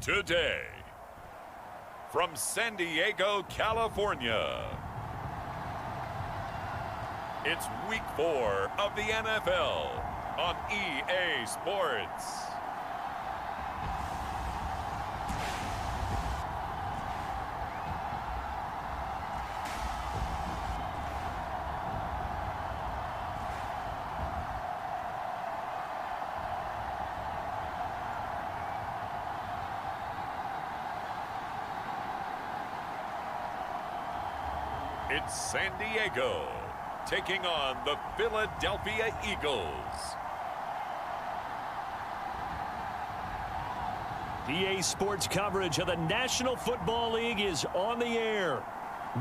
Today, from San Diego, California, it's Week 4 of the NFL on EA Sports. It's San Diego taking on the Philadelphia Eagles. EA Sports coverage of the National Football League is on the air.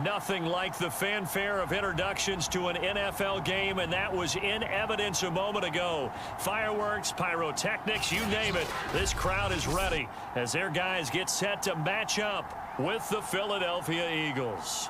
Nothing like the fanfare of introductions to an NFL game, and that was in evidence a moment ago. Fireworks, pyrotechnics, you name it. This crowd is ready as their guys get set to match up with the Philadelphia Eagles.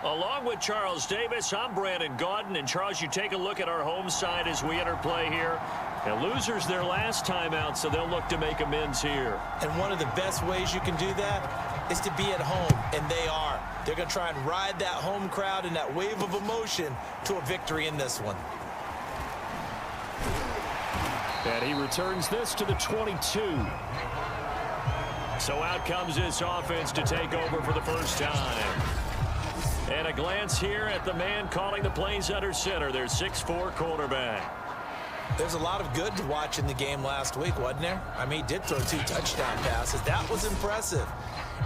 Along with Charles Davis, I'm Brandon Gaudin. And Charles, you take a look at our home side as we enter play here. The losers their last time out, so they'll look to make amends here. And one of the best ways you can do that is to be at home, and they are. They're going to try and ride that home crowd and that wave of emotion to a victory in this one. And he returns this to the 22. So out comes this offense to take over for the first time. And a glance here at the man calling the plays under center, their 6'4" quarterback. There's a lot of good to watch in the game last week, wasn't there? I mean, he did throw 2 touchdown passes. That was impressive.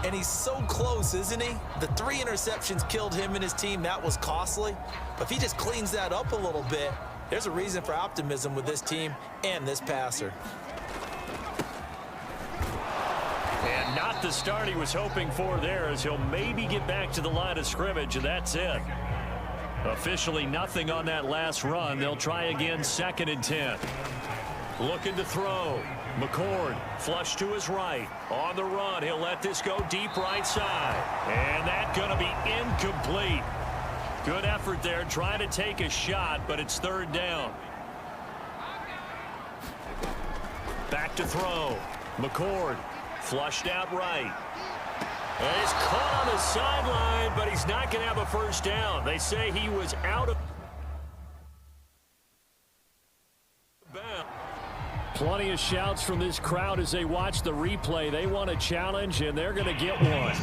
And he's so close, isn't he? The 3 interceptions killed him and his team. That was costly. But if he just cleans that up a little bit, there's a reason for optimism with this team and this passer. And not the start he was hoping for there, as he'll maybe get back to the line of scrimmage, and that's it. Officially nothing on that last run. They'll try again, 2nd and 10. Looking to throw. McCord, flush to his right. On the run, he'll let this go deep right side. And that's going to be incomplete. Good effort there, trying to take a shot, but it's 3rd down. Back to throw. McCord. Flushed out right. And he's caught on the sideline, but he's not going to have a first down. They say he was out of bounds. Plenty of shouts from this crowd as they watch the replay. They want a challenge, and they're going to get one.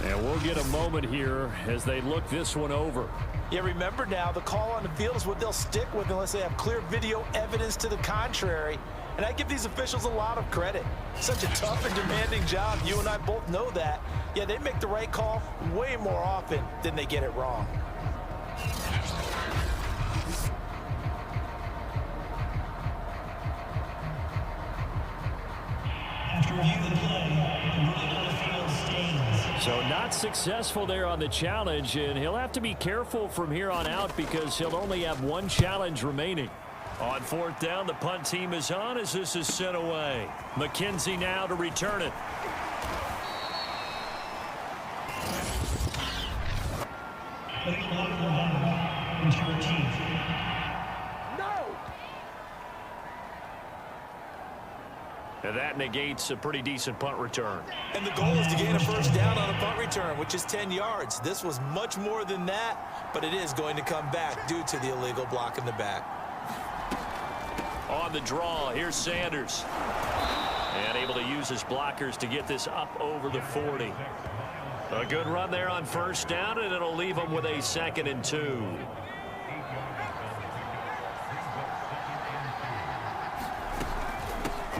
And we'll get a moment here as they look this one over. Yeah, remember now, the call on the field is what they'll stick with unless they have clear video evidence to the contrary. And I give these officials a lot of credit. Such a tough and demanding job. You and I both know that. Yeah, they make the right call way more often than they get it wrong. So not successful there on the challenge, and he'll have to be careful from here on out because he'll only have 1 challenge remaining. On 4th down, the punt team is on as this is sent away. McKenzie now to return it. And that negates a pretty decent punt return. And the goal is to gain a first down on a punt return, which is 10 yards. This was much more than that, but it is going to come back due to the illegal block in the back. On the draw, here's Sanders. And able to use his blockers to get this up over the 40. A good run there on 1st down, and it'll leave them with a 2nd and 2.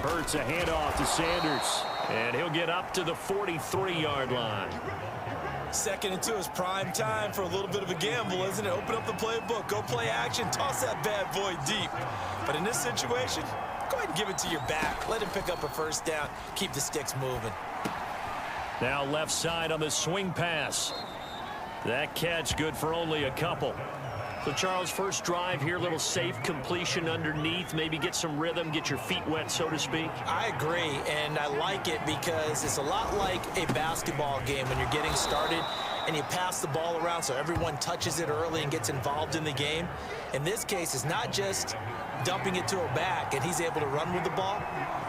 Hurts a handoff to Sanders. And he'll get up to the 43-yard line. 2nd and 2 is prime time for a little bit of a gamble, isn't it? Open up the playbook, go play action, toss that bad boy deep. But in this situation, go ahead and give it to your back. Let him pick up a first down. Keep the sticks moving. Now left side on the swing pass. That catch good for only a couple. So, Charles, first drive here, little safe completion underneath, maybe get some rhythm, get your feet wet, so to speak. I agree, and I like it because it's a lot like a basketball game when you're getting started and you pass the ball around so everyone touches it early and gets involved in the game. In this case, it's not just dumping it to a back and he's able to run with the ball,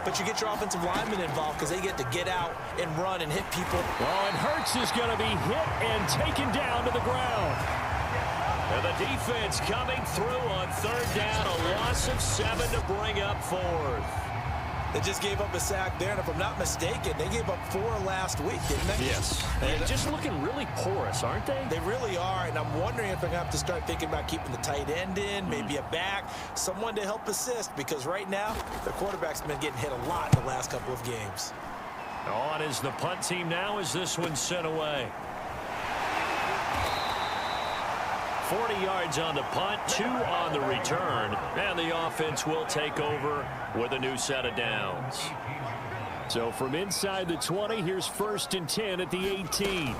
but you get your offensive linemen involved because they get to get out and run and hit people. Well, and Hurts is going to be hit and taken down to the ground. And the defense coming through on third down, a loss of 7 to bring up fourth. They just gave up a sack there, and if I'm not mistaken, they gave up 4 last week, didn't they? Yes. And just looking really porous, aren't they? They really are, and I'm wondering if they're going to have to start thinking about keeping the tight end in, maybe a back, someone to help assist, because right now, their quarterback's been getting hit a lot in the last couple of games. On is the punt team now as this one's sent away. 40 yards on the punt, 2 on the return, and the offense will take over with a new set of downs. So from inside the 20, here's 1st and 10 at the 18.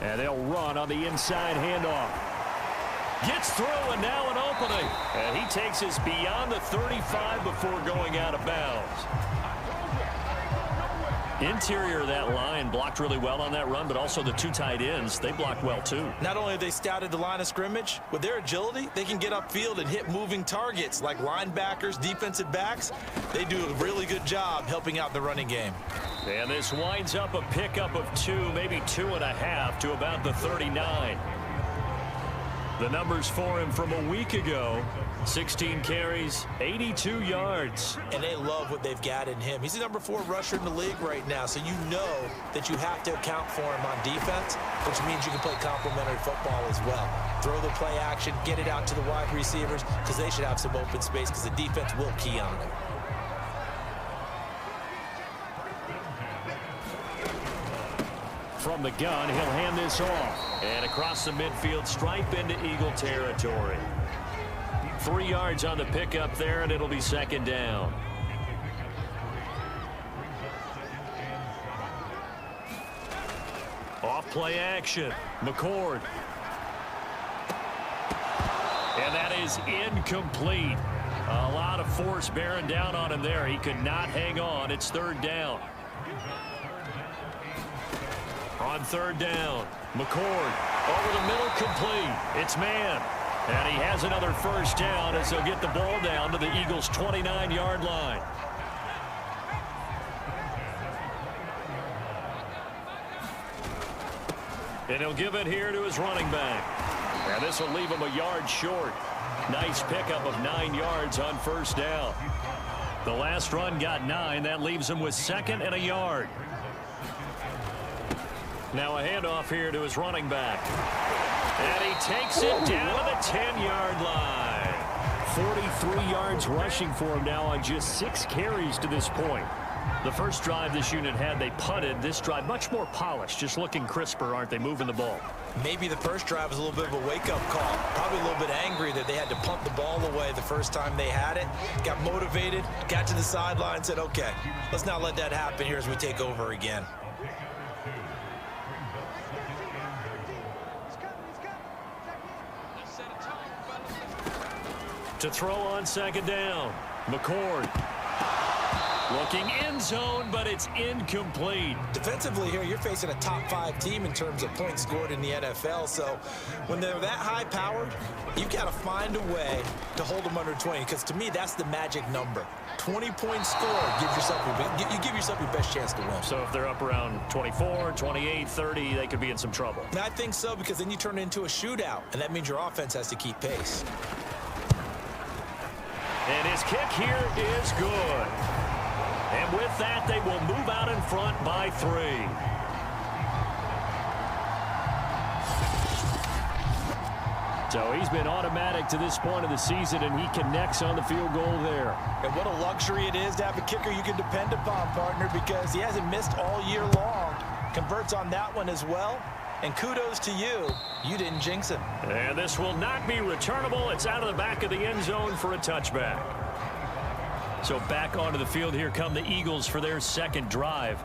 And they'll run on the inside handoff. Gets through, and now an opening. And he takes us beyond the 35 before going out of bounds. Interior of that line blocked really well on that run, but also the 2 tight ends, they blocked well too. Not only have they scouted the line of scrimmage, with their agility, they can get upfield and hit moving targets like linebackers, defensive backs. They do a really good job helping out the running game. And this winds up a pickup of 2, maybe 2.5 to about the 39. The numbers for him from a week ago: 16 carries, 82 yards. And they love what they've got in him. He's the number 4 rusher in the league right now, so you know that you have to account for him on defense, which means you can play complementary football as well. Throw the play action, get it out to the wide receivers, because they should have some open space, because the defense will key on him. From the gun, he'll hand this off. And across the midfield stripe into Eagle territory. 3 yards on the pickup there, and it'll be 2nd down. Off play action. McCord. And that is incomplete. A lot of force bearing down on him there. He could not hang on. It's 3rd down. On 3rd down, McCord over the middle, complete. It's man. And he has another 1st down as they'll get the ball down to the Eagles' 29-yard line. And he'll give it here to his running back. And this will leave him a yard short. Nice pickup of 9 yards on 1st down. The last run got 9. That leaves him with 2nd and a yard. Now a handoff here to his running back. And he takes it down to the 10-yard line. 43 yards rushing for him now on just 6 carries to this point. The first drive this unit had, they punted. This drive, much more polished, just looking crisper, aren't they, moving the ball? Maybe the first drive was a little bit of a wake-up call. Probably a little bit angry that they had to punt the ball away the first time they had it. Got motivated, got to the sideline, said, okay, let's not let that happen here as we take over again. To throw on 2nd down, McCord. Looking end zone, but it's incomplete. Defensively here, you're facing a top 5 team in terms of points scored in the NFL. So when they're that high-powered, you've got to find a way to hold them under 20. Because to me, that's the magic number. 20 points scored, you give yourself your best chance to win. So if they're up around 24, 28, 30, they could be in some trouble. And I think so, because then you turn it into a shootout, and that means your offense has to keep pace. And his kick here is good. And with that, they will move out in front by 3. So he's been automatic to this point of the season, and he connects on the field goal there. And what a luxury it is to have a kicker you can depend upon, partner, because he hasn't missed all year long. Converts on that one as well. And kudos to you. You didn't jinx him. And this will not be returnable. It's out of the back of the end zone for a touchback. So back onto the field here come the Eagles for their 2nd drive.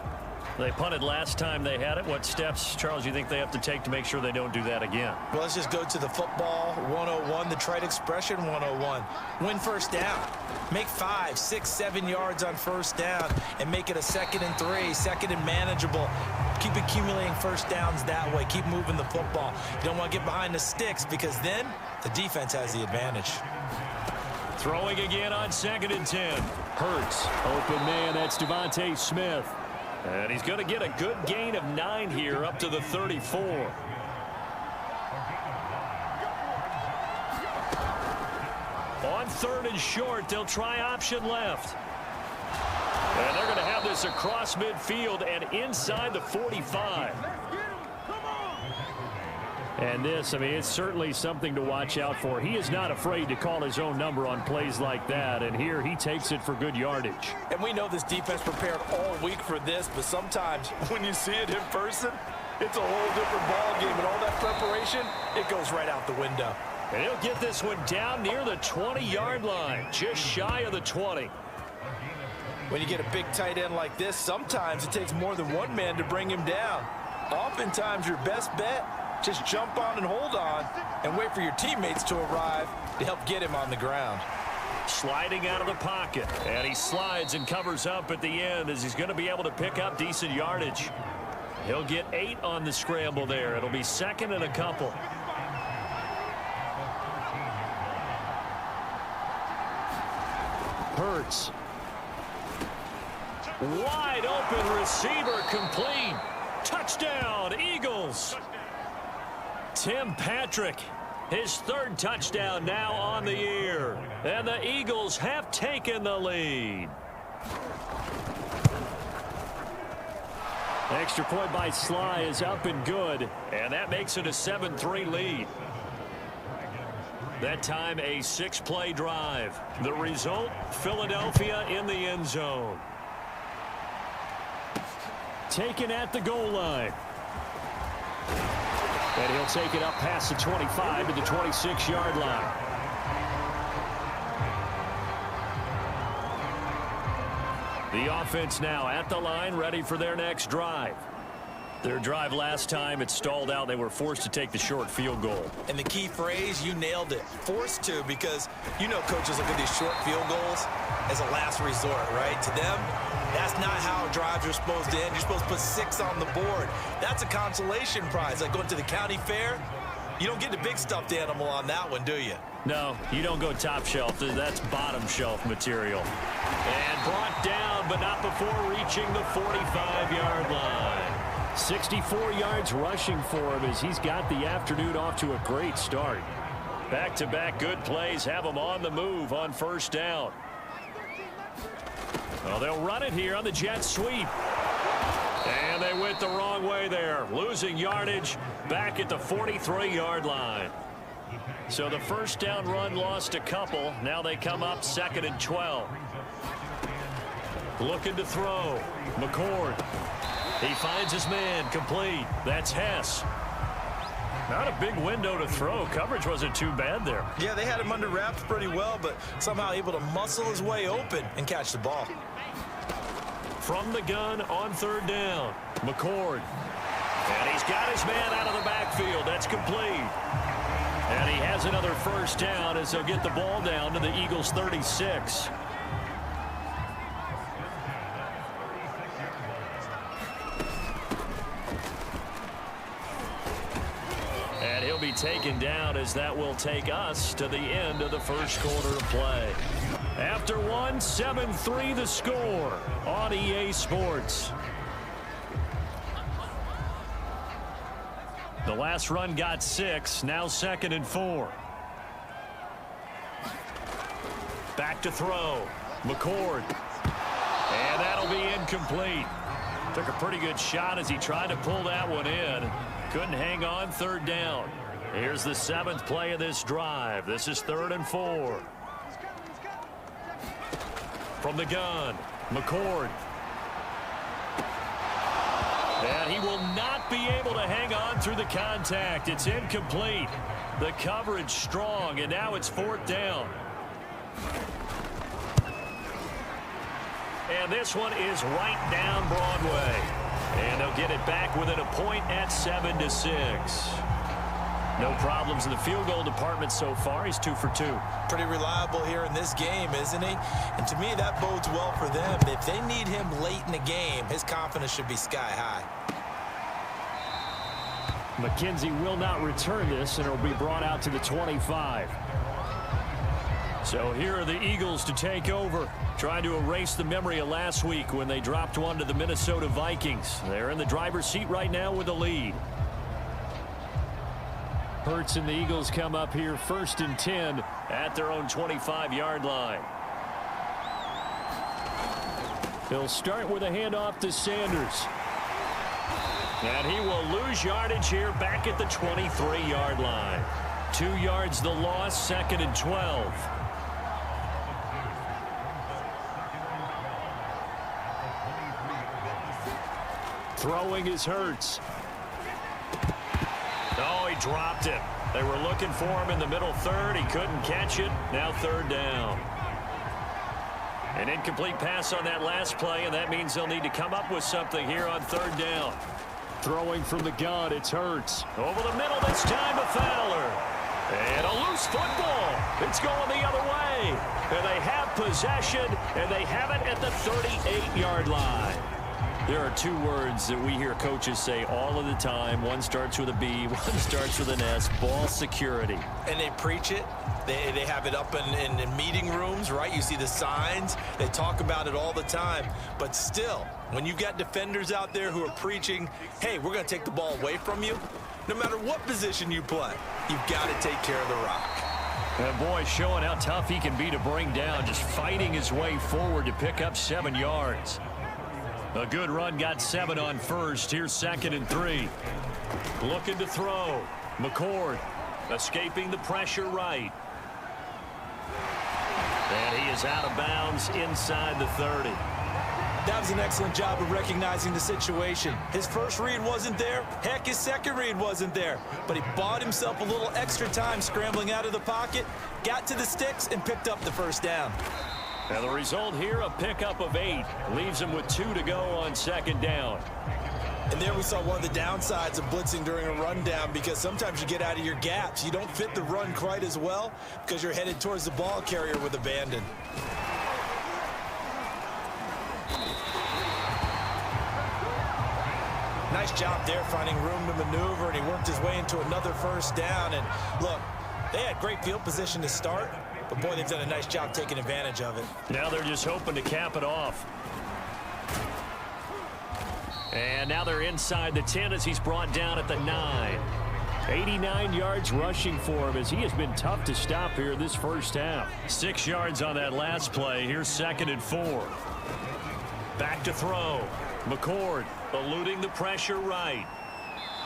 They punted last time they had it. What steps, Charles, you think they have to take to make sure they don't do that again? Well, let's just go to the football 101, the trite expression 101. Win first down. Make 5, 6, 7 yards on first down and make it a 2nd and 3, 2nd and manageable. Keep accumulating first downs that way. Keep moving the football. You don't want to get behind the sticks because then the defense has the advantage. Throwing again on 2nd and 10. Hurts. Open man, that's Devontae Smith. And he's going to get a good gain of 9 here up to the 34. On 3rd and short, they'll try option left. And they're going to have this across midfield and inside the 45. And this, I mean, it's certainly something to watch out for. He is not afraid to call his own number on plays like that. And here he takes it for good yardage. And we know this defense prepared all week for this, but sometimes when you see it in person, it's a whole different ball game. And all that preparation, it goes right out the window. And he'll get this one down near the 20-yard line, just shy of the 20. When you get a big tight end like this, sometimes it takes more than one man to bring him down. Oftentimes, your best bet, just jump on and hold on and wait for your teammates to arrive to help get him on the ground. Sliding out of the pocket, and he slides and covers up at the end as he's going to be able to pick up decent yardage. He'll get 8 on the scramble there. It'll be 2nd and a couple. Hurts. Wide open receiver complete. Touchdown, Eagles. Tim Patrick, his 3rd touchdown now on the year. And the Eagles have taken the lead. Extra point by Sly is up and good. And that makes it a 7-3 lead. That time a 6-play drive. The result, Philadelphia in the end zone. Taken at the goal line. And he'll take it up past the 25 to the 26-yard line. The offense now at the line, ready for their next drive. Their drive last time, it stalled out. They were forced to take the short field goal. And the key phrase, you nailed it. Forced to, because you know coaches look at these short field goals as a last resort, right? To them, that's not how drives are supposed to end. You're supposed to put 6 on the board. That's a consolation prize. Like going to the county fair, you don't get the big stuffed animal on that one, do you? No, you don't go top shelf. That's bottom shelf material. And brought down, but not before reaching the 45-yard line. 64 yards rushing for him as he's got the afternoon off to a great start. Back-to-back good plays have him on the move on first down. Well, they'll run it here on the jet sweep. And they went the wrong way there, losing yardage back at the 43-yard line. So the first down run lost a couple. Now they come up 2nd and 12. Looking to throw. McCord. He finds his man complete. That's Hess. Not a big window to throw. Coverage wasn't too bad there. Yeah, they had him under wraps pretty well, but somehow able to muscle his way open and catch the ball. From the gun on 3rd down. McCord. And he's got his man out of the backfield. That's complete. And he has another first down as they'll get the ball down to the Eagles' 36. And he'll be taken down as that will take us to the end of the first quarter of play. After one, 7-3 the score on EA Sports. The last run got 6, now 2nd and 4. Back to throw. McCord. And that'll be incomplete. Took a pretty good shot as he tried to pull that one in. Couldn't hang on, 3rd down. Here's the 7th play of this drive. This is 3rd and 4. From the gun, McCord. And he will not be able to hang on through the contact. It's incomplete. The coverage strong, and now it's 4th down. And this one is right down Broadway. And they'll get it back within a point at 7-6. No problems in the field goal department so far. He's 2 for 2. Pretty reliable here in this game, isn't he? And to me, that bodes well for them. If they need him late in the game, his confidence should be sky high. McKenzie will not return this, and it'll be brought out to the 25. So here are the Eagles to take over, trying to erase the memory of last week when they dropped one to the Minnesota Vikings. They're in the driver's seat right now with the lead. Hurts and the Eagles come up here 1st and 10 at their own 25-yard line. He'll start with a handoff to Sanders. And he will lose yardage here back at the 23-yard line. 2 yards the loss, 2nd and 12. Throwing is Hurts. Oh, he dropped it. They were looking for him in the middle third. He couldn't catch it. Now 3rd down. An incomplete pass on that last play, and that means they'll need to come up with something here on 3rd down. Throwing from the gun, it's Hurts. Over the middle this time to Fowler. And a loose football. It's going the other way. And they have possession, and they have it at the 38-yard line. There are 2 words that we hear coaches say all of the time. One starts with a B, one starts with an S, ball security. And they preach it. They have it up in meeting rooms, right? You see the signs. They talk about it all the time. But still, when you've got defenders out there who are preaching, hey, we're going to take the ball away from you, no matter what position you play, you've got to take care of the rock. And boy, showing how tough he can be to bring down, just fighting his way forward to pick up 7 yards. A good run, got 7 on first. Here's 2nd and 3. Looking to throw. McCord escaping the pressure right. And he is out of bounds inside the 30. That was an excellent job of recognizing the situation. His first read wasn't there. Heck, his second read wasn't there. But he bought himself a little extra time scrambling out of the pocket, got to the sticks, and picked up the 1st down. And the result here, a pickup of 8. Leaves him with 2 to go on 2nd down. And there we saw one of the downsides of blitzing during a rundown, because sometimes you get out of your gaps. You don't fit the run quite as well because you're headed towards the ball carrier with abandon. Nice job there finding room to maneuver, and he worked his way into another 1st down. And look, they had great field position to start. But, boy, they've done a nice job taking advantage of it. Now they're just hoping to cap it off. And now they're inside the 10 as he's brought down at the 9. 89 yards rushing for him as he has been tough to stop here this 1st half. 6 yards on that last play. Here's 2nd and 4. Back to throw. McCord eluding the pressure right.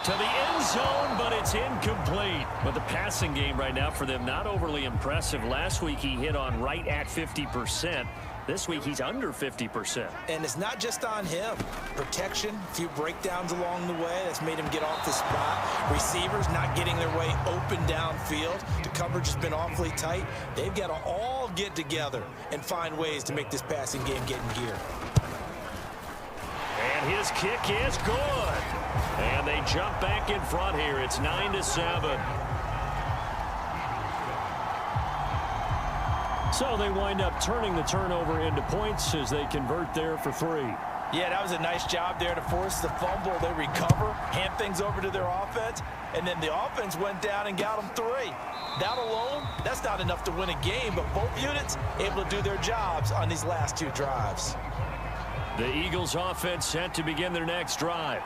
To the end zone, but it's incomplete. But the passing game right now for them, not overly impressive. Last week he hit on right at 50%. This week he's under 50%. And it's not just on him. Protection, a few breakdowns along the way. That's made him get off the spot. Receivers not getting their way open downfield. The coverage has been awfully tight. They've got to all get together and find ways to make this passing game get in gear. And his kick is good. And they jump back in front here. It's 9-7. So they wind up turning the turnover into points as they convert there for 3. Yeah, that was a nice job there to force the fumble. They recover, hand things over to their offense, and then the offense went down and got them 3. That alone, that's not enough to win a game, but both units able to do their jobs on these last 2 drives. The Eagles offense set to begin their next drive.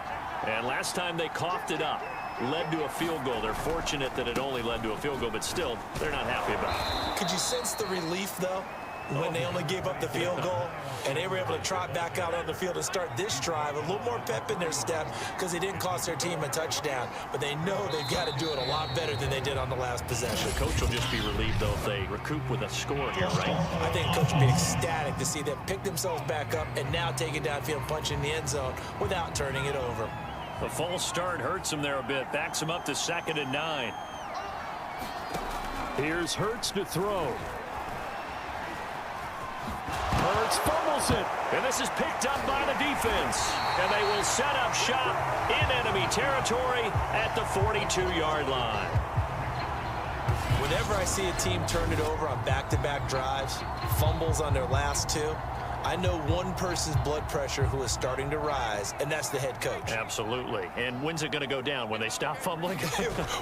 And last time they coughed it up, led to a field goal. They're fortunate that it only led to a field goal, but still, they're not happy about it. Could you sense the relief, though, when they only gave up the field goal and they were able to trot back out on the field and start this drive? A little more pep in their step because they didn't cost their team a touchdown, but they know they've got to do it a lot better than they did on the last possession. The coach will just be relieved, though, if they recoup with a score here, right? I think the coach will be ecstatic to see them pick themselves back up and now take it downfield, punch in the end zone without turning it over. The false start hurts him there a bit. Backs him up to 2nd and 9. Here's Hurts to throw. Hurts Clarence fumbles it. And this is picked up by the defense. And they will set up shop in enemy territory at the 42-yard line. Whenever I see a team turn it over on back-to-back drives, fumbles on their last two, I know one person's blood pressure who is starting to rise, and that's the head coach. Absolutely. And when's it going to go down? When they stop fumbling?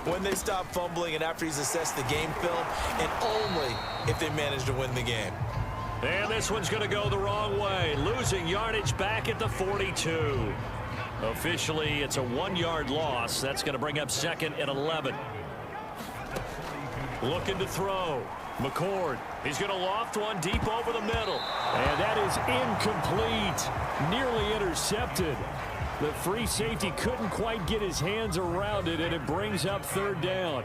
When they stop fumbling and after he's assessed the game film, and only if they manage to win the game. And this one's going to go the wrong way. Losing yardage back at the 42. Officially, it's a 1-yard loss. That's going to bring up 2nd and 11. Looking to throw. McCord. He's going to loft one deep over the middle. And that is incomplete. Nearly intercepted. The free safety couldn't quite get his hands around it, and it brings up 3rd down.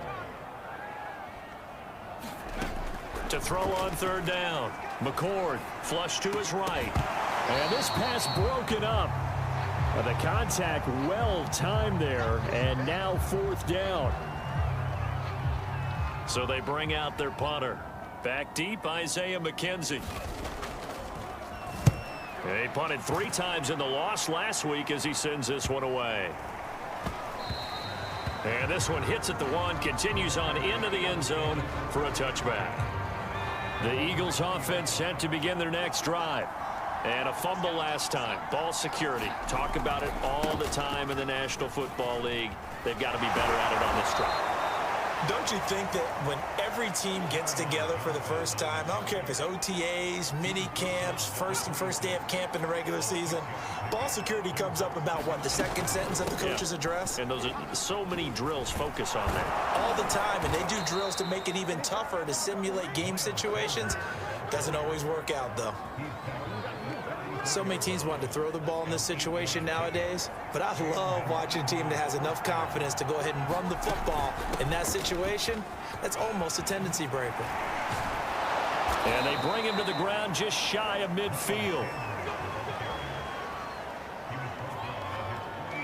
To throw on 3rd down. McCord flush to his right. And this pass broken up. The contact well timed there, and now 4th down. So they bring out their punter. Back deep, Isaiah McKenzie. He punted 3 times in the loss last week as he sends this one away. And this one hits at the 1, continues on into the end zone for a touchback. The Eagles offense set to begin their next drive. And a fumble last time. Ball security. Talk about it all the time in the National Football League. They've got to be better at it on this drive. Don't you think that when every team gets together for the first time, I don't care if it's OTAs, mini camps, first day of camp in the regular season, ball security comes up about, what, the 2nd sentence of the coach's address? And those are so many drills focus on that. All the time, and they do drills to make it even tougher to simulate game situations. Doesn't always work out, though. So many teams want to throw the ball in this situation nowadays, but I love watching a team that has enough confidence to go ahead and run the football in that situation. That's almost a tendency breaker. And they bring him to the ground just shy of midfield.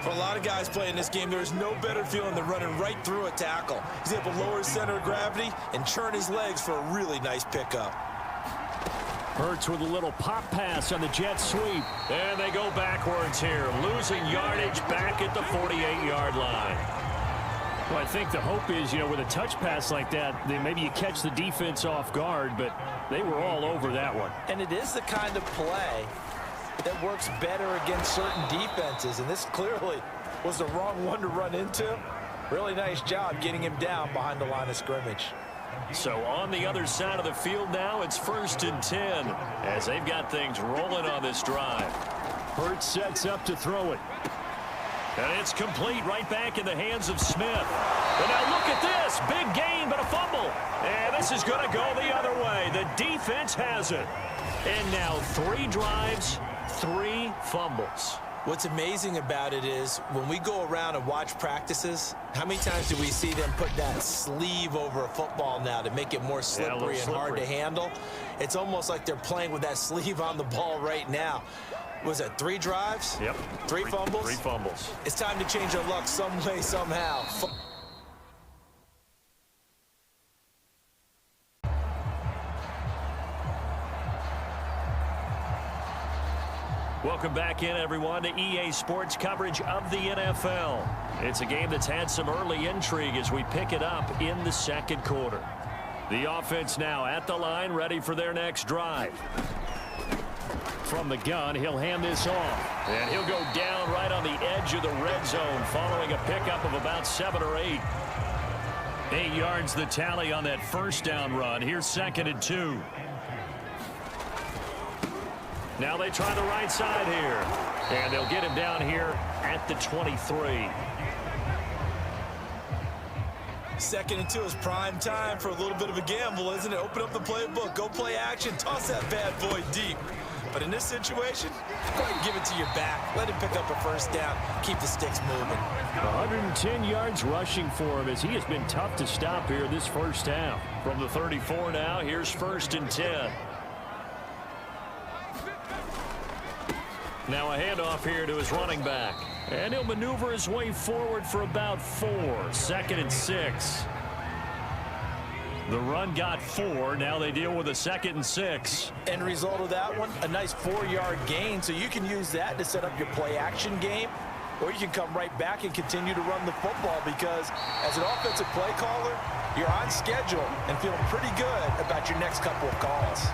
For a lot of guys playing this game, there is no better feeling than running right through a tackle. He's able to lower his center of gravity and churn his legs for a really nice pickup. Hurts with a little pop pass on the jet sweep. And they go backwards here, losing yardage back at the 48-yard line. Well, I think the hope is, with a touch pass like that, then maybe you catch the defense off guard, but they were all over that one. And it is the kind of play that works better against certain defenses, and this clearly was the wrong one to run into. Really nice job getting him down behind the line of scrimmage. So on the other side of the field now, it's 1st and 10 as they've got things rolling on this drive. Hurts sets up to throw it. And it's complete right back in the hands of Smith. And now look at this. Big gain, but a fumble. And this is going to go the other way. The defense has it. And now 3 drives, 3 fumbles. What's amazing about it is when we go around and watch practices, how many times do we see them put that sleeve over a football now to make it more slippery and hard to handle? It's almost like they're playing with that sleeve on the ball right now. Was it 3 drives? Yep. 3 fumbles? 3 fumbles. It's time to change our luck some way, somehow. Welcome back in, everyone, to EA Sports coverage of the NFL. It's a game that's had some early intrigue as we pick it up in the 2nd quarter. The offense now at the line, ready for their next drive. From the gun, he'll hand this off. And he'll go down right on the edge of the red zone following a pickup of about 7 or 8. 8 yards the tally on that 1st down run. Here's 2nd and 2. Now they try the right side here. And they'll get him down here at the 23. 2nd and 2 is prime time for a little bit of a gamble, isn't it? Open up the playbook, go play action, toss that bad boy deep. But in this situation, go ahead and give it to your back. Let him pick up a 1st down. Keep the sticks moving. 110 yards rushing for him as he has been tough to stop here this 1st half. From the 34 now, here's 1st and 10. Now a handoff here to his running back. And he'll maneuver his way forward for about 4. 2nd and 6. The run got 4. Now they deal with a 2nd and 6. End result of that one, a nice 4-yard gain. So you can use that to set up your play-action game, or you can come right back and continue to run the football because as an offensive play caller, you're on schedule and feeling pretty good about your next couple of calls.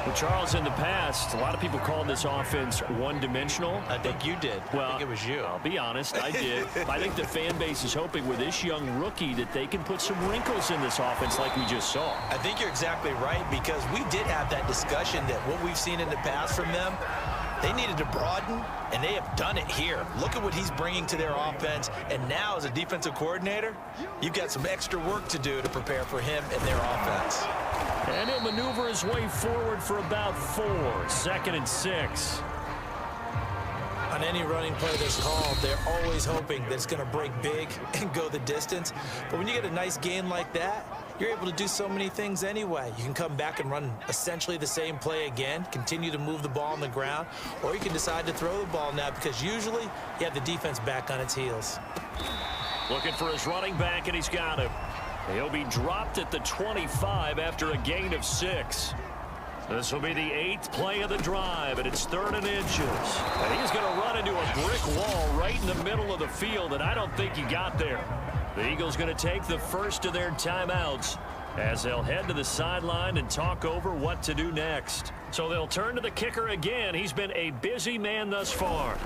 Well, Charles, in the past, a lot of people called this offense one-dimensional. I think you did. Well, I think it was you. I'll be honest, I did. I think the fan base is hoping with this young rookie that they can put some wrinkles in this offense like we just saw. I think you're exactly right because we did have that discussion that what we've seen in the past from them, they needed to broaden, and they have done it here. Look at what he's bringing to their offense, and now as a defensive coordinator, you've got some extra work to do to prepare for him and their offense. And he'll maneuver his way forward for about 4. 2nd and 6. On any running play that's called, they're always hoping that it's going to break big and go the distance. But when you get a nice gain like that, you're able to do so many things anyway. You can come back and run essentially the same play again, continue to move the ball on the ground, or you can decide to throw the ball now because usually you have the defense back on its heels. Looking for his running back, and he's got him. He'll be dropped at the 25 after a gain of 6. This will be the 8th play of the drive, and it's 3rd and inches. And he's going to run into a brick wall right in the middle of the field, and I don't think he got there. The Eagles going to take the first of their timeouts as they'll head to the sideline and talk over what to do next. So they'll turn to the kicker again. He's been a busy man thus far.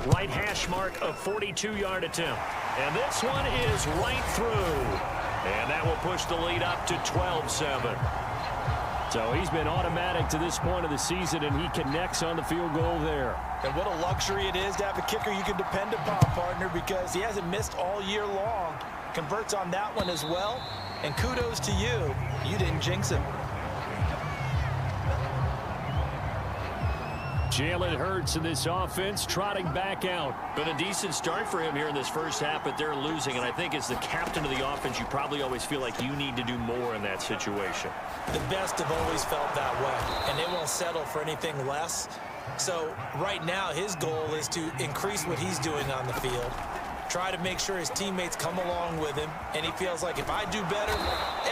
Right hash mark, a 42-yard attempt. And this one is right through. And that will push the lead up to 12-7. So he's been automatic to this point of the season, and he connects on the field goal there. And what a luxury it is to have a kicker you can depend upon, partner, because he hasn't missed all year long. Converts on that one as well. And kudos to you. You didn't jinx him. Jalen Hurts in this offense trotting back out. Been a decent start for him here in this first half, but they're losing. And I think as the captain of the offense, you probably always feel like you need to do more in that situation. The best have always felt that way, and they won't settle for anything less. So right now his goal is to increase what he's doing on the field, try to make sure his teammates come along with him, and he feels like if I do better,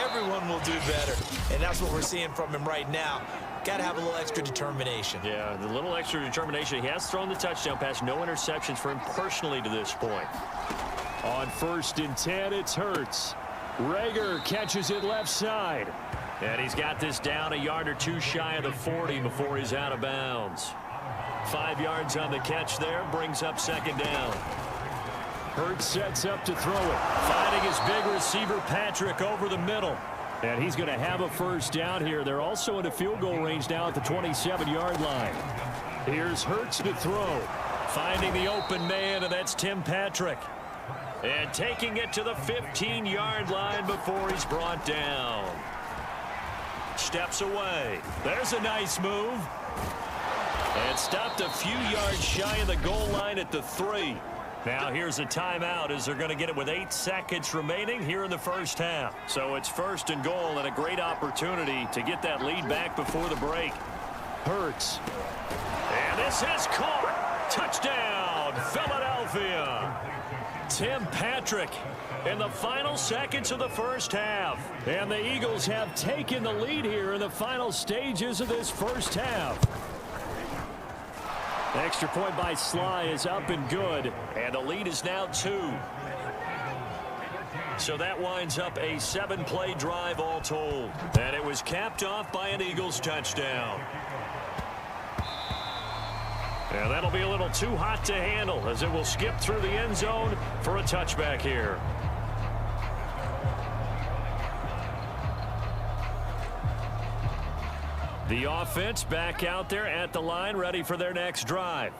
everyone will do better. And that's what we're seeing from him right now. Got to have a little extra determination. Yeah, the little extra determination. He has thrown the touchdown pass. No interceptions for him personally to this point. On 1st and 10, it's Hurts. Rager catches it left side. And he's got this down a yard or two shy of the 40 before he's out of bounds. 5 yards on the catch there. Brings up 2nd down. Hurts sets up to throw it. Finding his big receiver, Patrick, over the middle. And he's going to have a first down here. They're also into field goal range now at the 27-yard line. Here's Hurts to throw. Finding the open man, and that's Tim Patrick. And taking it to the 15-yard line before he's brought down. Steps away. There's a nice move. And stopped a few yards shy of the goal line at the 3. Now here's a timeout as they're going to get it with 8 seconds remaining here in the first half. So it's 1st and goal and a great opportunity to get that lead back before the break. Hurts. And this is caught. Touchdown, Philadelphia. Tim Patrick in the final seconds of the first half. And the Eagles have taken the lead here in the final stages of this first half. The extra point by Sly is up and good, and the lead is now 2. So that winds up a 7-play drive all told. And it was capped off by an Eagles touchdown. And that'll be a little too hot to handle as it will skip through the end zone for a touchback here. The offense back out there at the line, ready for their next drive.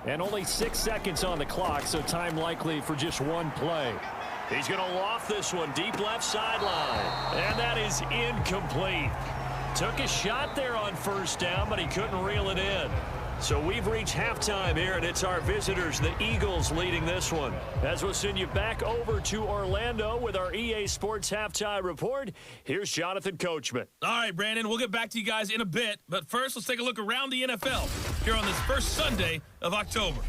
And only 6 seconds on the clock, so time likely for just one play. He's going to loft this one deep left sideline. And that is incomplete. Took a shot there on 1st down, but he couldn't reel it in. So we've reached halftime here, and it's our visitors, the Eagles, leading this one. As we'll send you back over to Orlando with our EA Sports Halftime Report, here's Jonathan Coachman. All right, Brandon, we'll get back to you guys in a bit. But first, let's take a look around the NFL here on this first Sunday of October.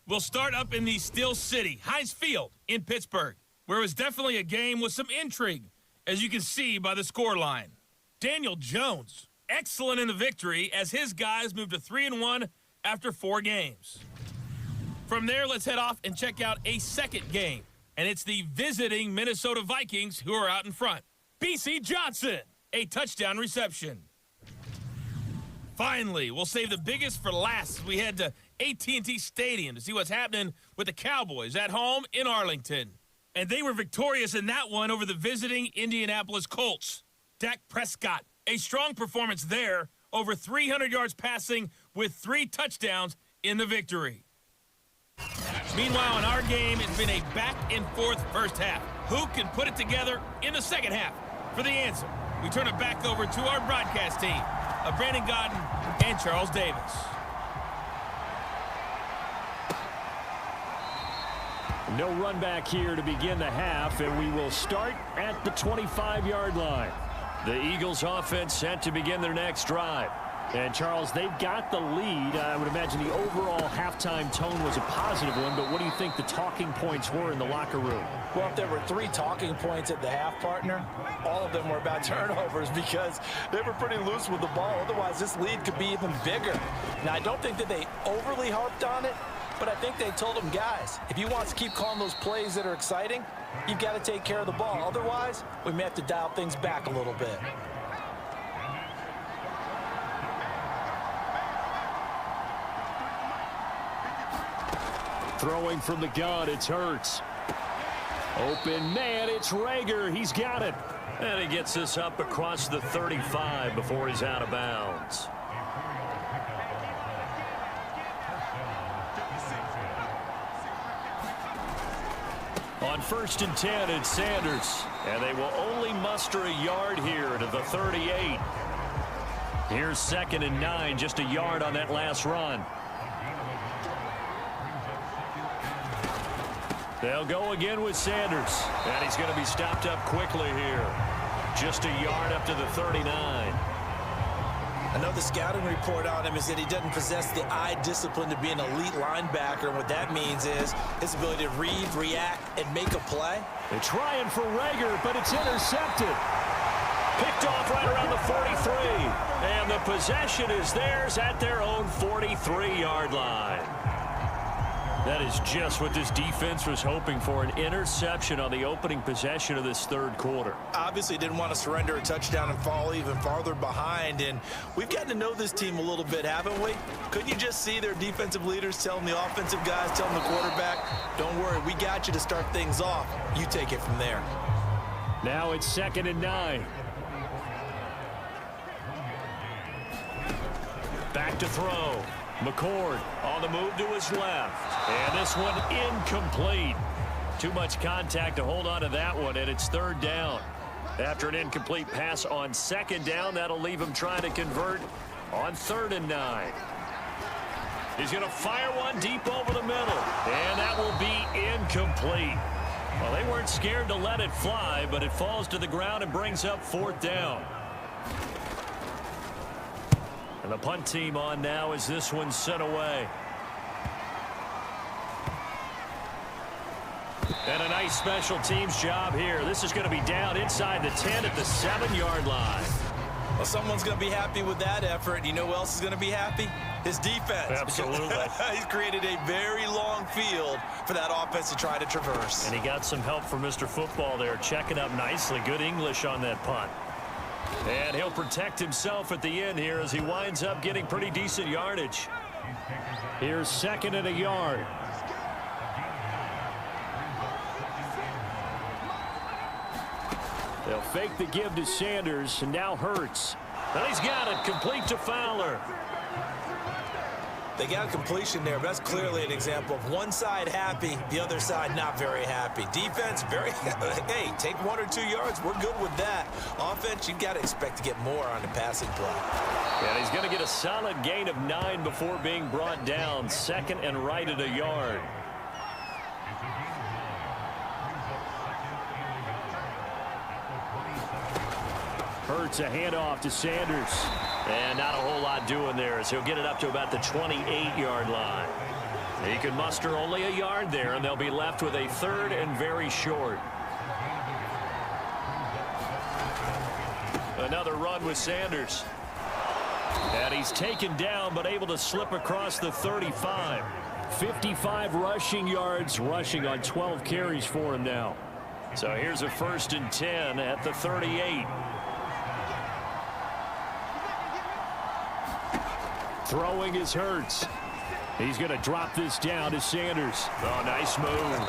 We'll start up in the Steel City, Heinz Field in Pittsburgh. where it was definitely a game with some intrigue, as you can see by the scoreline. Daniel Jones, excellent in the victory as his guys moved to 3-1 after 4 games. From there, let's head off and check out a second game, and it's the visiting Minnesota Vikings who are out in front. B.C. Johnson, a touchdown reception. Finally, we'll save the biggest for last as we head to AT&T Stadium to see what's happening with the Cowboys at home in Arlington. And they were victorious in that one over the visiting Indianapolis Colts. Dak Prescott, a strong performance there, over 300 yards passing with 3 touchdowns in the victory. Meanwhile, in our game, it's been a back-and-forth first half. Who can put it together in the second half? For the answer, we turn it back over to our broadcast team of Brandon Godden and Charles Davis. No run back here to begin the half, and we will start at the 25-yard line. The Eagles offense set to begin their next drive. And, Charles, they've got the lead. I would imagine the overall halftime tone was a positive one, but what do you think the talking points were in the locker room? Well, if there were 3 talking points at the half, partner, all of them were about turnovers because they were pretty loose with the ball. Otherwise, this lead could be even bigger. Now, I don't think that they overly harped on it, but I think they told them, guys, if you want to keep calling those plays that are exciting, you've got to take care of the ball. Otherwise, we may have to dial things back a little bit. Throwing from the gun, it's Hurts. Open man, it's Rager. He's got it. And he gets this up across the 35 before he's out of bounds. On 1st and 10, it's Sanders. And they will only muster a yard here to the 38. Here's 2nd and 9, just a yard on that last run. They'll go again with Sanders. And he's going to be stopped up quickly here. Just a yard up to the 39. I know the scouting report on him is that he doesn't possess the eye discipline to be an elite linebacker. And what that means is his ability to read, react, and make a play. They're trying for Rager, but it's intercepted. Picked off right around the 43. And the possession is theirs at their own 43-yard line. That is just what this defense was hoping for, an interception on the opening possession of this 3rd quarter. Obviously didn't want to surrender a touchdown and fall even farther behind, and we've gotten to know this team a little bit, haven't we? Couldn't you just see their defensive leaders telling the offensive guys, telling the quarterback, don't worry, we got you to start things off. You take it from there. Now it's 2nd and 9. Back to throw. McCord on the move to his left. And this one incomplete. Too much contact to hold on to that one, and it's 3rd down. After an incomplete pass on 2nd down, that'll leave him trying to convert on 3rd and 9. He's going to fire one deep over the middle, and that will be incomplete. Well, they weren't scared to let it fly, but it falls to the ground and brings up 4th down. And the punt team on now as this one's sent away. And a nice special teams job here. This is going to be down inside the 10 at the 7-yard line. Well, someone's going to be happy with that effort. You know who else is going to be happy? His defense. Absolutely. He's created a very long field for that offense to try to traverse. And he got some help from Mr. Football there, checking up nicely. Good English on that punt. And he'll protect himself at the end here as he winds up getting pretty decent yardage. Here's 2nd and a yard. They'll fake the give to Sanders, and now Hurts. And he's got it, complete to Fowler. They got a completion there, but that's clearly an example of one side happy, the other side not very happy. Defense, very, hey, take 1 or 2 yards. We're good with that. Offense, you've got to expect to get more on the passing play. And he's going to get a solid gain of 9 before being brought down. 2nd and right at a yard. Hurts a handoff to Sanders. And not a whole lot doing there as he'll get it up to about the 28-yard line. He can muster only a yard there, and they'll be left with a 3rd and very short. Another run with Sanders. And he's taken down, but able to slip across the 35. 55 rushing yards, rushing on 12 carries for him now. So here's a 1st and 10 at the 38. Throwing is Hurts. He's going to drop this down to Sanders. Oh, nice move.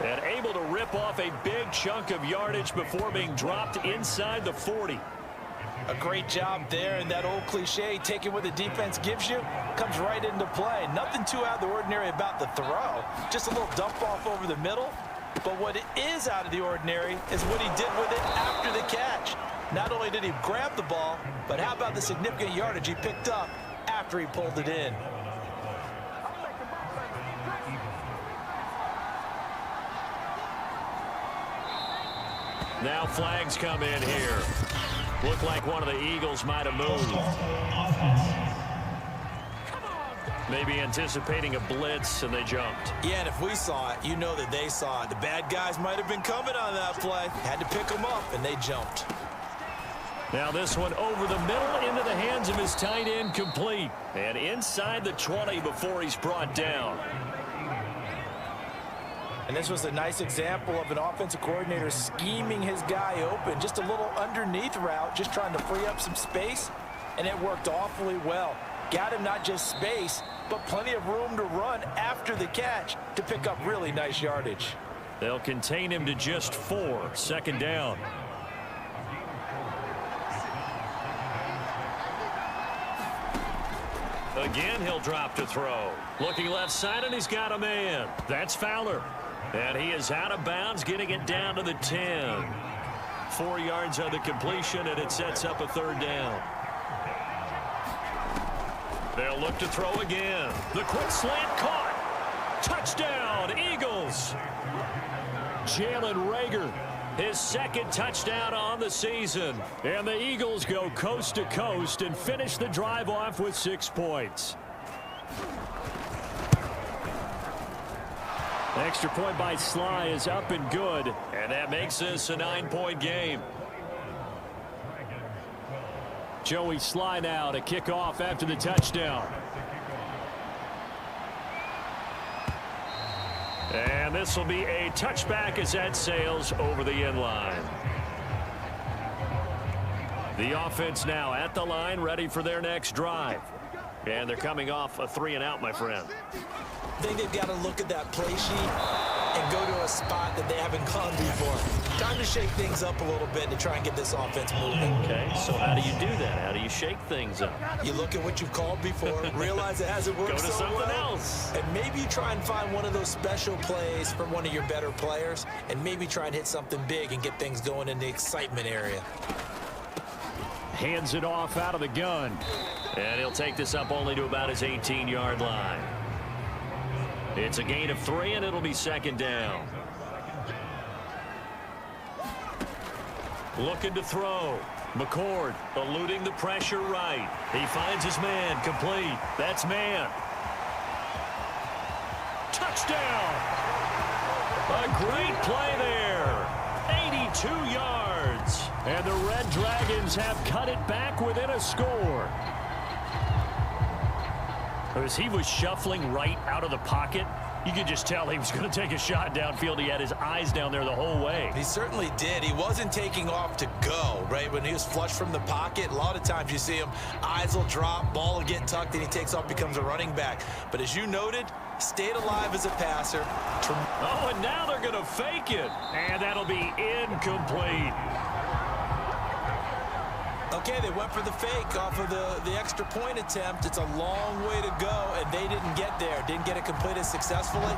And able to rip off a big chunk of yardage before being dropped inside the 40. A great job there, and that old cliche, taking what the defense gives you, comes right into play. Nothing too out of the ordinary about the throw. Just a little dump off over the middle. But what is out of the ordinary is what he did with it after the catch. Not only did he grab the ball, but how about the significant yardage he picked up after he pulled it in. Now flags come in here. Looked like one of the Eagles might have moved. Maybe anticipating a blitz, and they jumped. Yeah, and if we saw it, you know that they saw it. The bad guys might have been coming on that play. Had to pick them up, and they jumped. Now this one over the middle into the hands of his tight end, complete. And inside the 20 before he's brought down. And this was a nice example of an offensive coordinator scheming his guy open. Just a little underneath route, just trying to free up some space, and it worked awfully well. Got him not just space, but plenty of room to run after the catch to pick up really nice yardage. They'll contain him to just 4, 2nd down. Again, he'll drop to throw. Looking left side, and he's got a man. That's Fowler. And he is out of bounds, getting it down to the 10. 4 yards on the completion, and it sets up a 3rd down. They'll look to throw again. The quick slant caught. Touchdown, Eagles. Jalen Reagor, his 2nd touchdown on the season. And the Eagles go coast to coast and finish the drive off with 6 points. Extra point by Sly is up and good, and that makes this a 9-point game. Joey Sly now to kick off after the touchdown. And this will be a touchback as that sails over the end line. The offense now at the line, ready for their next drive. And they're coming off a 3-and-out, my friend. I think they've got to look at that play sheet and go to a spot that they haven't gone before. Time to shake things up a little bit to try and get this offense moving. Okay, so how do you do that? How do you shake things up? You look at what you've called before, realize it hasn't worked Go to so something well, else. and maybe you try and find one of those special plays from one of your better players, and maybe try and hit something big and get things going in the excitement area. Hands it off out of the gun. And he'll take this up only to about his 18-yard line. It's a gain of 3, and it'll be 2nd down. Looking to throw. McCord eluding the pressure right. He finds his man, complete. That's man. Touchdown! A great play there. 82 yards. And the Red Dragons have cut it back within a score. As he was shuffling right out of the pocket, you could just tell he was going to take a shot downfield. He had his eyes down there the whole way. He certainly did. He wasn't taking off to go, right? When he was flush from the pocket, a lot of times you see him, eyes will drop, ball will get tucked, and he takes off, becomes a running back. But as you noted, stayed alive as a passer. Oh, and now they're going to fake it. And that'll be incomplete. Okay, they went for the fake off of the extra point attempt. It's a long way to go, and they didn't get there. Didn't get it completed successfully.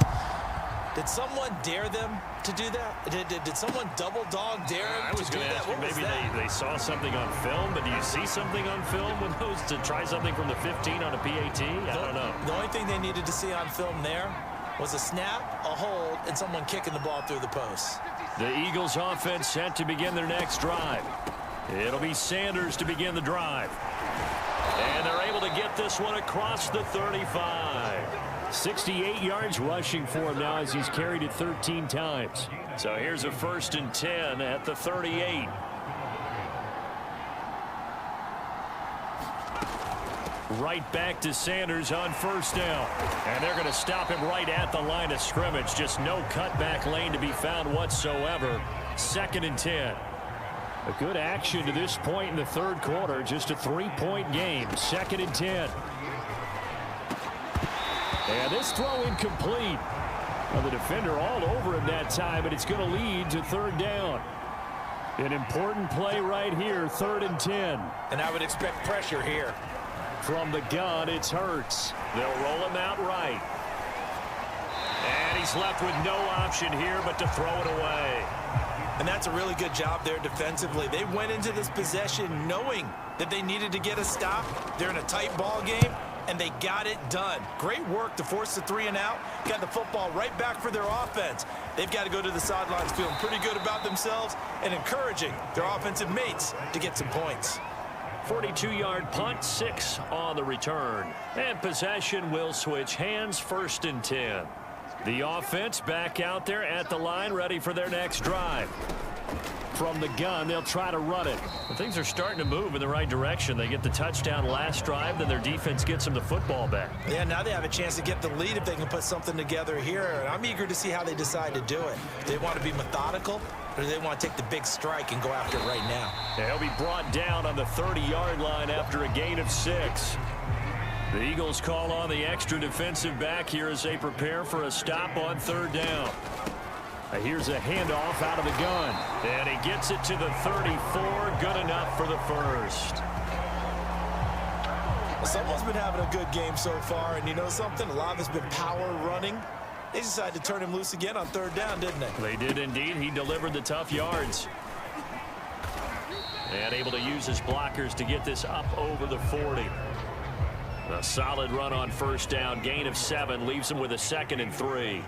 Did someone dare them to do that? Did someone double dog dare them to do that? Maybe they saw something on film, but do you see something on film with those to try something from the 15 on a PAT? I don't know. The only thing they needed to see on film there was a snap, a hold, and someone kicking the ball through the post. The Eagles offense set to begin their next drive. It'll be Sanders to begin the drive. And they're able to get this one across the 35. 68 yards rushing for him now as he's carried it 13 times. So here's a 1st and 10 at the 38. Right back to Sanders on first down. And they're going to stop him right at the line of scrimmage. Just no cutback lane to be found whatsoever. 2nd and 10. A good action to this point in the third quarter. Just a 3-point game. 2nd and 10. And this throw incomplete. Well, the defender all over him that time, but it's going to lead to 3rd down. An important play right here, 3rd and 10. And I would expect pressure here. From the gun, it's Hurts. They'll roll him out right. And he's left with no option here but to throw it away. And that's a really good job there defensively. They went into this possession knowing that they needed to get a stop. They're in a tight ball game, and they got it done. Great work to force the 3 and out. Got the football right back for their offense. They've got to go to the sidelines feeling pretty good about themselves and encouraging their offensive mates to get some points. 42-yard punt, 6 on the return. And possession will switch hands, 1st and 10. The offense back out there at the line, ready for their next drive. From the gun, they'll try to run it. But things are starting to move in the right direction. They get the touchdown last drive, then their defense gets them the football back. Yeah, now they have a chance to get the lead if they can put something together here. And I'm eager to see how they decide to do it. Do they want to be methodical, or do they want to take the big strike and go after it right now? They'll be brought down on the 30-yard line after a gain of 6. The Eagles call on the extra defensive back here as they prepare for a stop on 3rd down. Here's a handoff out of the gun. And he gets it to the 34. Good enough for the first. Well, someone's been having a good game so far, and you know something? A lot of it's been power running. They decided to turn him loose again on 3rd down, didn't they? They did indeed. He delivered the tough yards. And able to use his blockers to get this up over the 40. A solid run on 1st down. Gain of 7 leaves him with a 2nd and 3.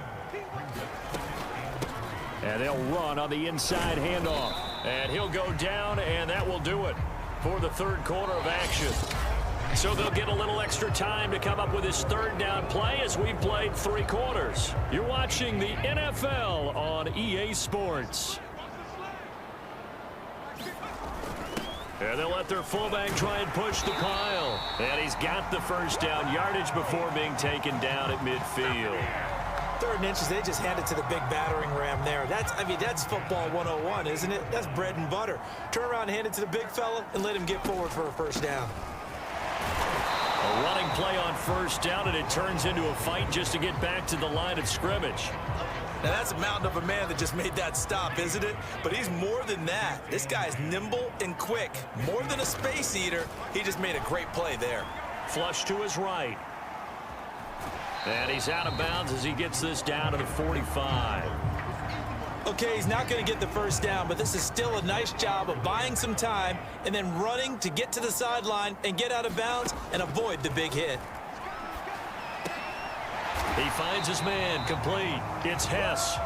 And they'll run on the inside handoff. And he'll go down, and that will do it for the 3rd quarter of action. So they'll get a little extra time to come up with his 3rd down play as we've played 3 quarters. You're watching the NFL on EA Sports. And they'll let their fullback try and push the pile. And he's got the 1st down yardage before being taken down at midfield. 3rd and inches, they just hand it to the big battering ram there. That's football 101, isn't it? That's bread and butter. Turn around and hand it to the big fella and let him get forward for a 1st down. A running play on 1st down, and it turns into a fight just to get back to the line of scrimmage. Now, that's a mountain of a man that just made that stop, isn't it? But he's more than that. This guy's nimble and quick. More than a space eater, he just made a great play there. Flush to his right. And he's out of bounds as he gets this down to the 45. Okay, he's not going to get the 1st down, but this is still a nice job of buying some time and then running to get to the sideline and get out of bounds and avoid the big hit. He finds his man, complete. It's Hess.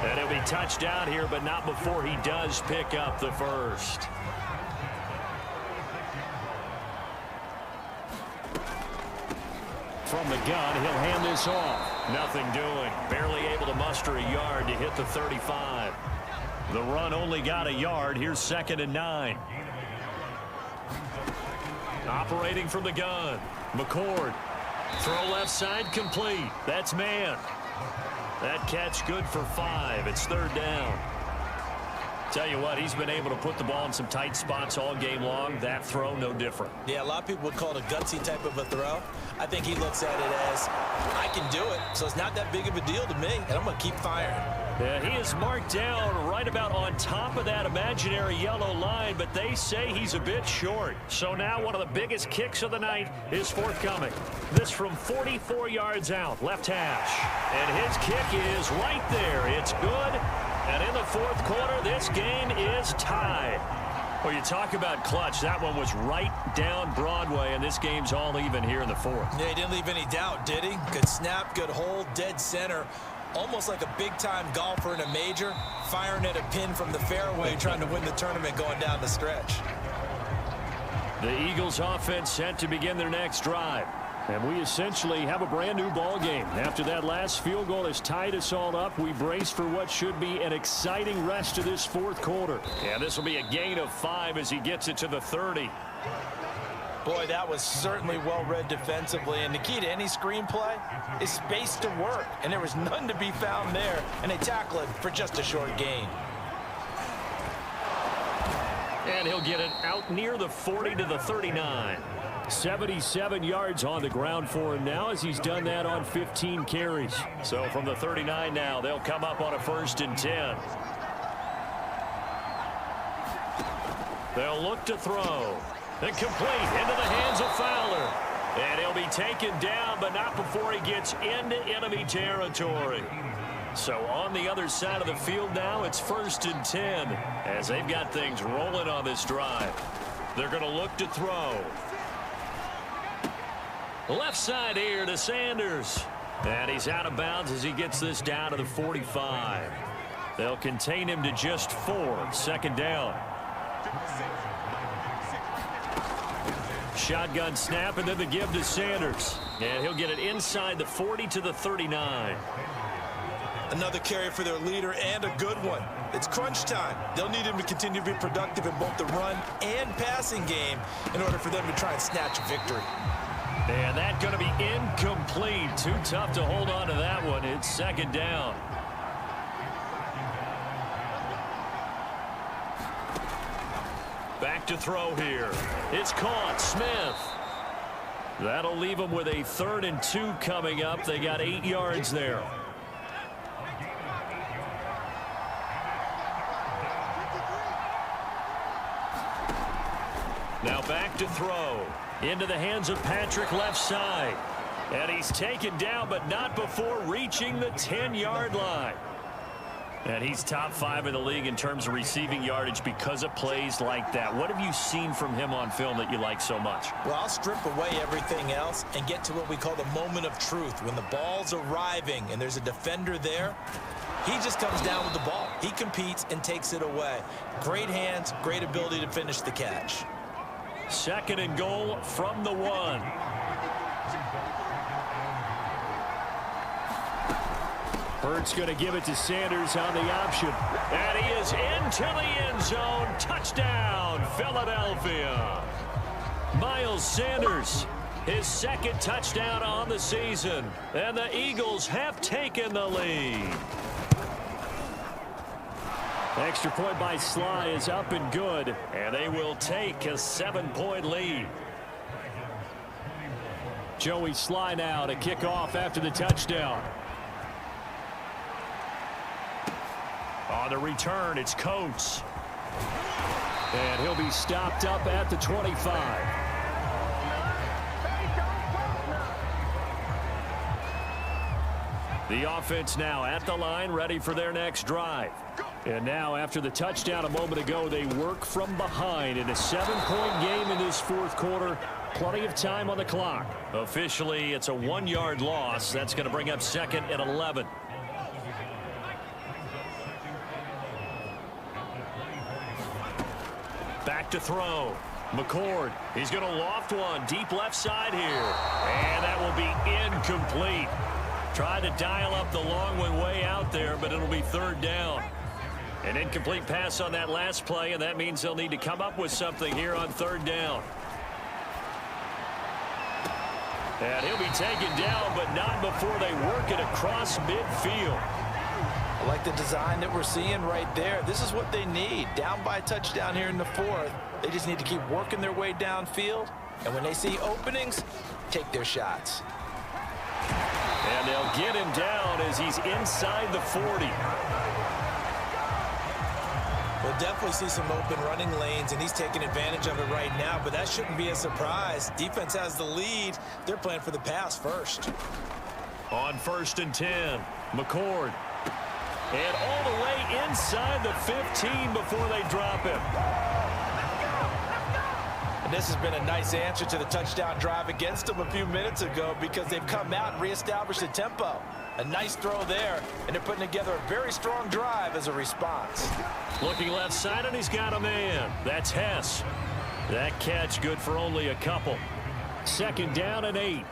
And he'll be touched down here, but not before he does pick up the 1st. From the gun, he'll hand this off. Nothing doing. Barely able to muster a yard to hit the 35. The run only got a yard. Here's 2nd and 9. Operating from the gun. McCord. Throw left side, complete. That's man. That catch good for 5. It's 3rd down. Tell you what, he's been able to put the ball in some tight spots all game long. That throw, no different. Yeah, a lot of people would call it a gutsy type of a throw. I think he looks at it as, I can do it, so it's not that big of a deal to me, and I'm going to keep firing. Yeah, he is marked down right about on top of that imaginary yellow line, but they say he's a bit short. So now one of the biggest kicks of the night is forthcoming. This from 44 yards out, left hash. And his kick is right there. It's good. And in the 4th quarter, this game is tied. Well, you talk about clutch. That one was right down Broadway, and this game's all even here in the 4th. Yeah, he didn't leave any doubt, did he? Good snap, good hold, dead center. Almost like a big-time golfer in a major, firing at a pin from the fairway, trying to win the tournament going down the stretch. The Eagles offense set to begin their next drive. And we essentially have a brand new ball game. After that last field goal has tied us all up, we brace for what should be an exciting rest of this 4th quarter. And this will be a gain of 5 as he gets it to the 30. Boy, that was certainly well-read defensively, and the key to any screenplay is space to work, and there was none to be found there, and they tackle it for just a short gain. And he'll get it out near the 40 to the 39. 77 yards on the ground for him now as he's done that on 15 carries. So from the 39 now, they'll come up on a 1st and 10. They'll look to throw. And complete into the hands of Fowler. And he'll be taken down, but not before he gets into enemy territory. So on the other side of the field now, it's 1st and 10 as they've got things rolling on this drive. They're going to look to throw. Left side here to Sanders. And he's out of bounds as he gets this down to the 45. They'll contain him to just 4. 2nd down. Shotgun snap and then the give to Sanders. And he'll get it inside the 40 to the 39. Another carry for their leader and a good one. It's crunch time. They'll need him to continue to be productive in both the run and passing game in order for them to try and snatch a victory. And that's going to be incomplete. Too tough to hold on to that one. It's 2nd down. Back to throw here. It's caught. Smith. That'll leave them with a 3rd and 2 coming up. They got 8 yards there. Now back to throw. Into the hands of Patrick left side. And he's taken down, but not before reaching the 10-yard line. And he's top 5 in the league in terms of receiving yardage because of plays like that. What have you seen from him on film that you like so much? Well, I'll strip away everything else and get to what we call the moment of truth. When the ball's arriving and there's a defender there, he just comes down with the ball. He competes and takes it away. Great hands, great ability to finish the catch. 2nd and goal from the 1. Hurts going to give it to Sanders on the option. And he is into the end zone. Touchdown, Philadelphia. Miles Sanders, his 2nd touchdown on the season. And the Eagles have taken the lead. Extra point by Sly is up and good, and they will take a 7-point lead. Joey Sly now to kick off after the touchdown. On the return, it's Coates. And he'll be stopped up at the 25. The offense now at the line, ready for their next drive. And now, after the touchdown a moment ago, they work from behind in a 7-point game in this 4th quarter. Plenty of time on the clock. Officially, it's a 1-yard loss. That's going to bring up 2nd and 11. Back to throw. McCord. He's going to loft one deep left side here. And that will be incomplete. Tried to dial up the long one way out there, but it'll be 3rd down. An incomplete pass on that last play, and that means they'll need to come up with something here on 3rd down. And he'll be taken down, but not before they work it across midfield. I like the design that we're seeing right there. This is what they need. Down by a touchdown here in the 4th. They just need to keep working their way downfield. And when they see openings, take their shots. And they'll get him down as he's inside the 40. We'll definitely see some open running lanes, and he's taking advantage of it right now, but that shouldn't be a surprise. Defense has the lead. They're playing for the pass first. On 1st and 10, McCord. And all the way inside the 15 before they drop him. And this has been a nice answer to the touchdown drive against them a few minutes ago because they've come out and reestablished the tempo. A nice throw there, and they're putting together a very strong drive as a response. Looking left side, and he's got a man. That's Hess. That catch good for only a couple. 2nd down and 8.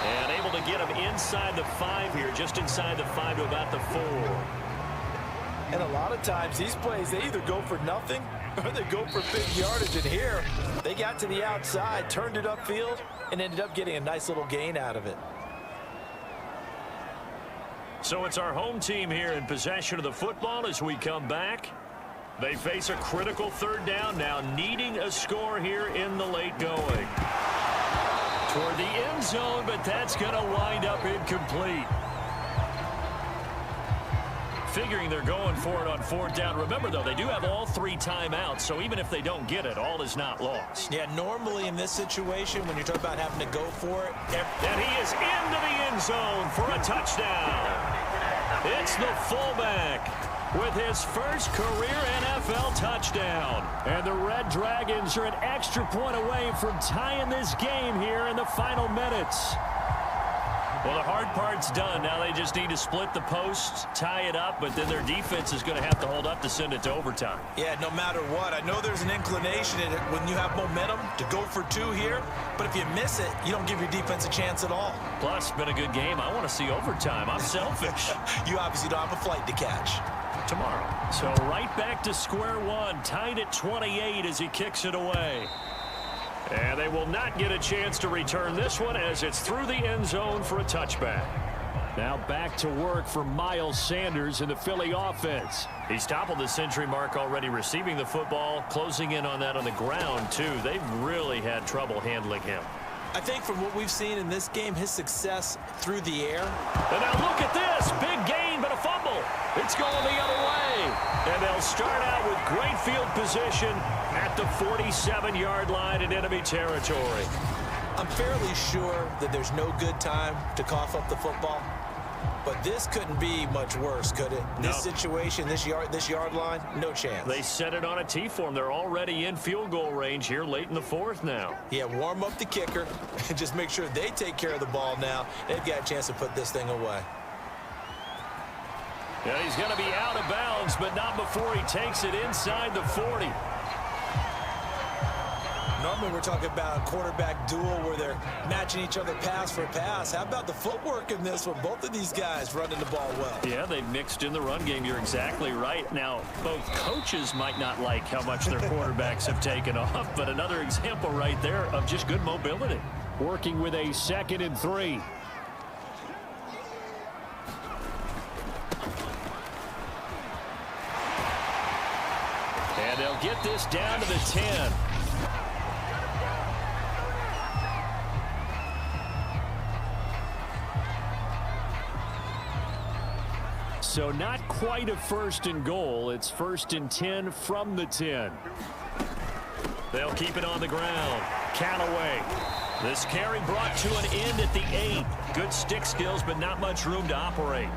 And able able to get them inside the 5 here, just inside the 5 to about the 4. And a lot of times these plays, they either go for nothing or they go for big yardage. And here, they got to the outside, turned it upfield, and ended up getting a nice little gain out of it. So it's our home team here in possession of the football as we come back. They face a critical 3rd down now, needing a score here in the late going. Toward the end zone, but that's going to wind up incomplete. Figuring they're going for it on 4th down. Remember, though, they do have all 3 timeouts, so even if they don't get it, all is not lost. Yeah, normally in this situation, when you're talking about having to go for it. And he is into the end zone for a touchdown. It's the fullback with his first career NFL touchdown. And the Red Dragons are an extra point away from tying this game here in the final minutes. Well, the hard part's done. Now they just need to split the posts, tie it up, but then their defense is going to have to hold up to send it to overtime. Yeah, no matter what. I know there's an inclination in it when you have momentum to go for 2 here, but if you miss it, you don't give your defense a chance at all. Plus, it's been a good game. I want to see overtime. I'm selfish. You obviously don't have a flight to catch. Tomorrow. So right back to square one, tied at 28 as he kicks it away. And they will not get a chance to return this one as it's through the end zone for a touchback. Now back to work for Miles Sanders in the Philly offense. He's toppled the century mark already receiving the football, closing in on that on the ground, too. They've really had trouble handling him. I think from what we've seen in this game, his success through the air. And now look at this. Big gain, but a fumble. It's going the other way. And they'll start out with great field position at the 47-yard line in enemy territory. I'm fairly sure that there's no good time to cough up the football. But this couldn't be much worse, could it? No. This situation, this yard line, no chance. They set it on a T-form. They're already in field goal range here late in the 4th now. Yeah, warm up the kicker and just make sure they take care of the ball now. They've got a chance to put this thing away. Yeah, he's going to be out of bounds, but not before he takes it inside the 40. Normally we're talking about a quarterback duel where they're matching each other pass for pass. How about the footwork in this one? Both of these guys running the ball well. Yeah, they've mixed in the run game. You're exactly right. Now, both coaches might not like how much their quarterbacks have taken off, but another example right there of just good mobility. Working with a 2nd and 3. And they'll get this down to the 10. So not quite a 1st and goal. It's 1st and 10 from the 10. They'll keep it on the ground. Callaway. This carry brought to an end at the 8. Good stick skills, but not much room to operate.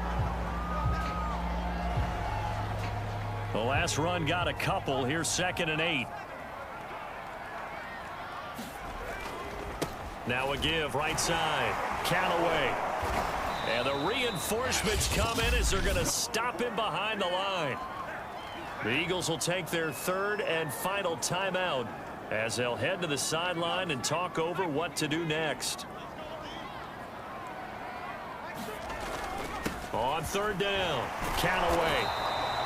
The last run got a couple. Here's 2nd and 8. Now a give right side. Callaway. And the reinforcements come in as they're going to stop him behind the line. The Eagles will take their 3rd and final timeout as they'll head to the sideline and talk over what to do next. On 3rd down, Callaway.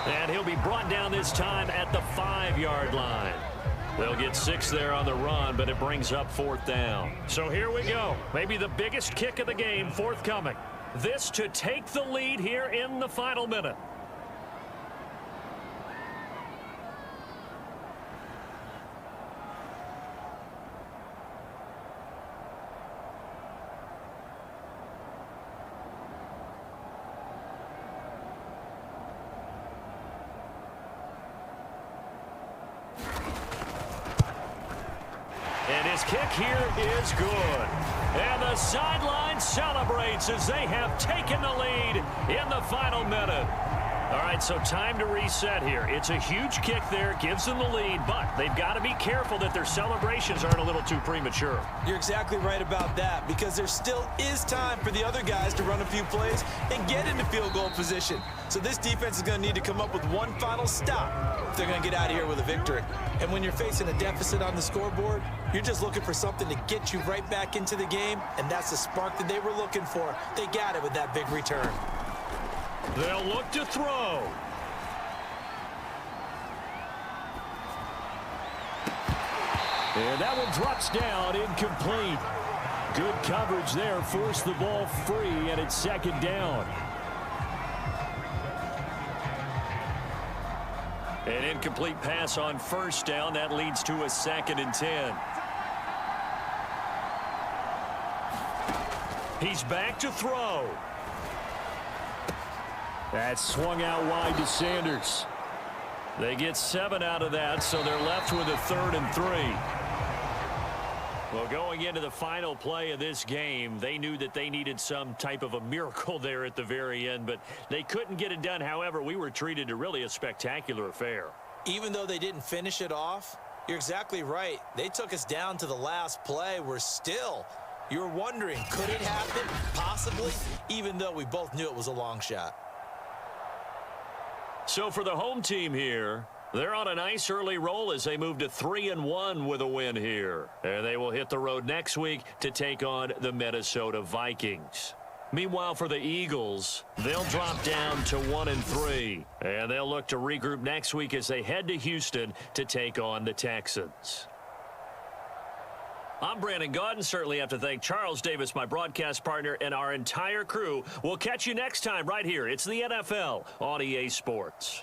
And he'll be brought down this time at the 5-yard line. They'll get 6 there on the run, but it brings up 4th down. So here we go. Maybe the biggest kick of the game forthcoming. This to take the lead here in the final minute. And his kick here is good. And the sideline celebrates as they have taken the lead in the final minute. All right, so time to reset here. It's a huge kick there, gives them the lead, but they've got to be careful that their celebrations aren't a little too premature. You're exactly right about that, because there still is time for the other guys to run a few plays and get into field goal position. So this defense is going to need to come up with one final stop if they're going to get out of here with a victory. And when you're facing a deficit on the scoreboard, you're just looking for something to get you right back into the game, and that's the spark that they were looking for. They got it with that big return. They'll look to throw. And that one drops down, incomplete. Good coverage there, forced the ball free, and it's second down. An incomplete pass on first down. That leads to a 2nd and 10. He's back to throw. That's swung out wide to Sanders. They get 7 out of that, so they're left with a 3rd and 3. Well, going into the final play of this game, they knew that they needed some type of a miracle there at the very end, but they couldn't get it done. However, we were treated to really a spectacular affair. Even though they didn't finish it off, you're exactly right. They took us down to the last play. We're still, you were wondering, could it happen? Possibly, even though we both knew it was a long shot. So for the home team here, they're on a nice early roll as they move to 3-1 with a win here. And they will hit the road next week to take on the Minnesota Vikings. Meanwhile, for the Eagles, they'll drop down to 1-3. And they'll look to regroup next week as they head to Houston to take on the Texans. I'm Brandon Gaudin. Certainly have to thank Charles Davis, my broadcast partner, and our entire crew. We'll catch you next time right here. It's the NFL on EA Sports.